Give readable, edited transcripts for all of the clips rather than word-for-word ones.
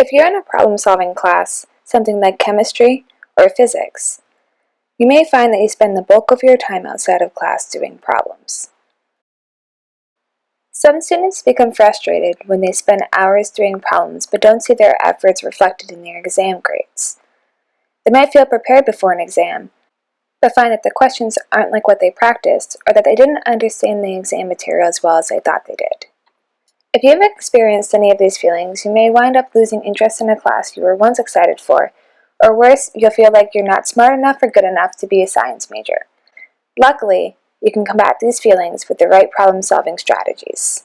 If you're in a problem-solving class, something like chemistry or physics, you may find that you spend the bulk of your time outside of class doing problems. Some students become frustrated when they spend hours doing problems but don't see their efforts reflected in their exam grades. They might feel prepared before an exam, but find that the questions aren't like what they practiced, or that they didn't understand the exam material as well as they thought they did. If you have experienced any of these feelings, you may wind up losing interest in a class you were once excited for, or worse, you'll feel like you're not smart enough or good enough to be a science major. Luckily, you can combat these feelings with the right problem-solving strategies.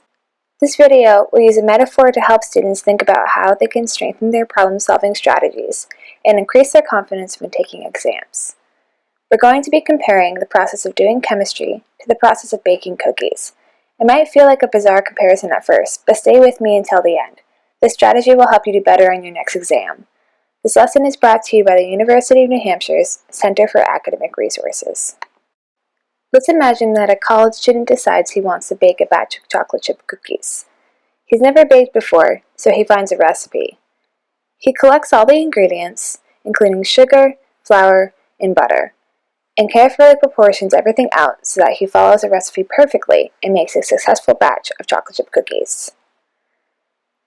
This video will use a metaphor to help students think about how they can strengthen their problem-solving strategies and increase their confidence when taking exams. We're going to be comparing the process of doing chemistry to the process of baking cookies. It might feel like a bizarre comparison at first, but stay with me until the end. This strategy will help you do better on your next exam. This lesson is brought to you by the University of New Hampshire's Center for Academic Resources. Let's imagine that a college student decides he wants to bake a batch of chocolate chip cookies. He's never baked before, so he finds a recipe. He collects all the ingredients, including sugar, flour, and butter, and carefully proportions everything out so that he follows the recipe perfectly and makes a successful batch of chocolate chip cookies.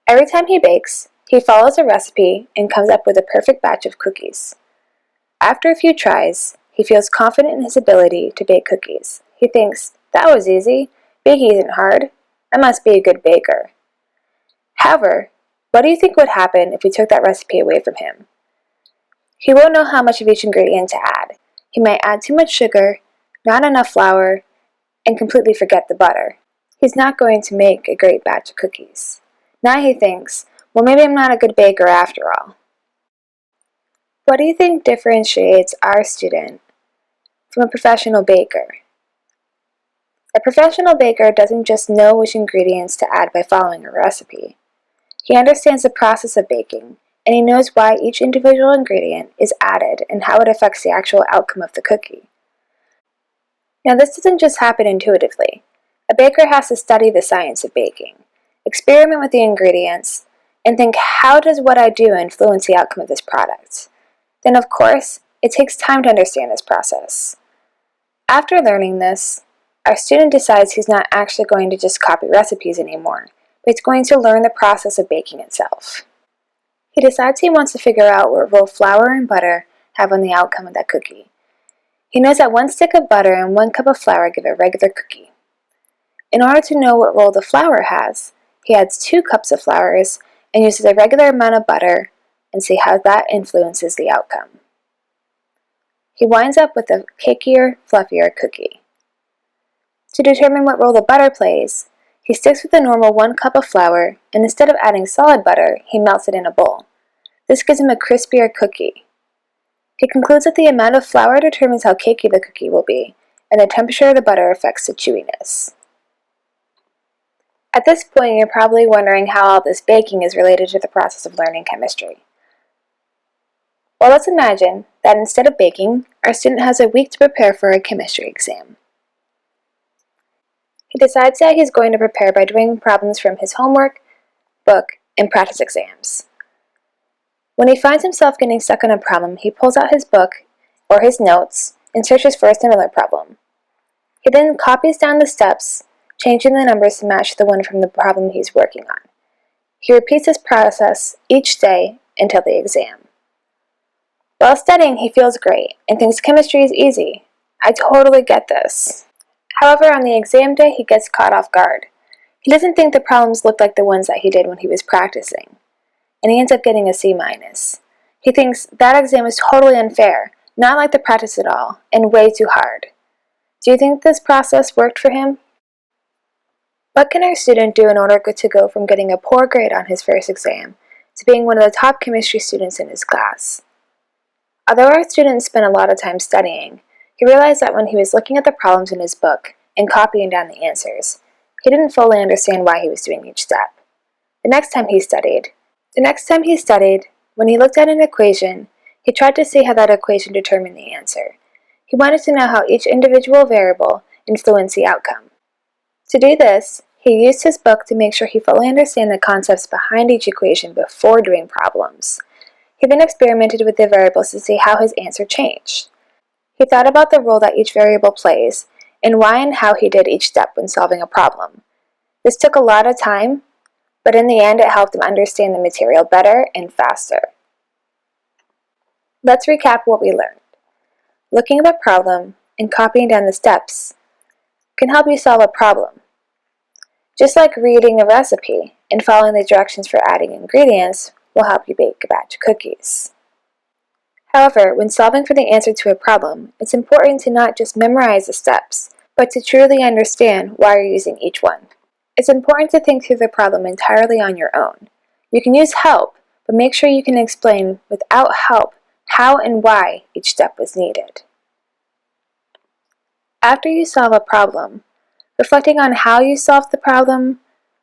Every time he bakes, he follows the recipe and comes up with a perfect batch of cookies. After a few tries, he feels confident in his ability to bake cookies. He thinks, "That was easy. Baking isn't hard. I must be a good baker." However, what do you think would happen if we took that recipe away from him? He won't know how much of each ingredient to add. He might add too much sugar, not enough flour, and completely forget the butter. He's not going to make a great batch of cookies. Now he thinks, well, maybe I'm not a good baker after all. What do you think differentiates our student from a professional baker? A professional baker doesn't just know which ingredients to add by following a recipe. He understands the process of baking, and he knows why each individual ingredient is added and how it affects the actual outcome of the cookie. Now, this doesn't just happen intuitively. A baker has to study the science of baking, experiment with the ingredients, and think, how does what I do influence the outcome of this product? Then, of course, it takes time to understand this process. After learning this, our student decides he's not actually going to just copy recipes anymore, but he's going to learn the process of baking itself. He decides he wants to figure out what role flour and butter have on the outcome of that cookie. He knows that 1 stick of butter and 1 cup of flour give a regular cookie. In order to know what role the flour has, he adds 2 cups of flours and uses a regular amount of butter and see how that influences the outcome. He winds up with a cakier, fluffier cookie. To determine what role the butter plays, he sticks with the normal 1 cup of flour, and instead of adding solid butter, he melts it in a bowl. This gives him a crispier cookie. He concludes that the amount of flour determines how cakey the cookie will be, and the temperature of the butter affects the chewiness. At this point, you're probably wondering how all this baking is related to the process of learning chemistry. Well, let's imagine that instead of baking, our student has a week to prepare for a chemistry exam. He decides that he's going to prepare by doing problems from his homework, book, and practice exams. When he finds himself getting stuck on a problem, he pulls out his book or his notes and searches for a similar problem. He then copies down the steps, changing the numbers to match the one from the problem he's working on. He repeats this process each day until the exam. While studying, he feels great and thinks chemistry is easy. I totally get this. However, on the exam day, he gets caught off guard. He doesn't think the problems look like the ones that he did when he was practicing, and he ends up getting a C-. He thinks that exam is totally unfair, not like the practice at all, and way too hard. Do you think this process worked for him? What can our student do in order to go from getting a poor grade on his first exam to being one of the top chemistry students in his class? Although our student spent a lot of time studying, he realized that when he was looking at the problems in his book and copying down the answers, he didn't fully understand why he was doing each step. The next time he studied, when he looked at an equation, he tried to see how that equation determined the answer. He wanted to know how each individual variable influenced the outcome. To do this, He used his book to make sure he fully understood the concepts behind each equation before doing problems. He then experimented with the variables to see how his answer changed. He thought about the role that each variable plays, and why and how he did each step when solving a problem. This took a lot of time, but in the end it helped him understand the material better and faster. Let's recap what we learned. Looking at the problem and copying down the steps can help you solve a problem. Just like reading a recipe and following the directions for adding ingredients will help you bake a batch of cookies. However, when solving for the answer to a problem, it's important to not just memorize the steps, but to truly understand why you're using each one. It's important to think through the problem entirely on your own. You can use help, but make sure you can explain without help how and why each step was needed. After you solve a problem, reflecting on how you solved the problem,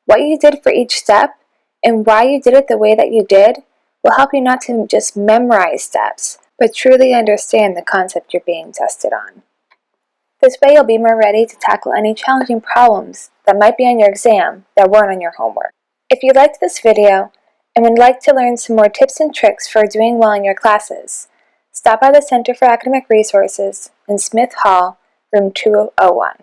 what you did for each step, and why you did it the way that you did will help you not to just memorize steps, but truly understand the concept you're being tested on. This way you'll be more ready to tackle any challenging problems that might be on your exam that weren't on your homework. If you liked this video and would like to learn some more tips and tricks for doing well in your classes, stop by the Center for Academic Resources in Smith Hall, room 201.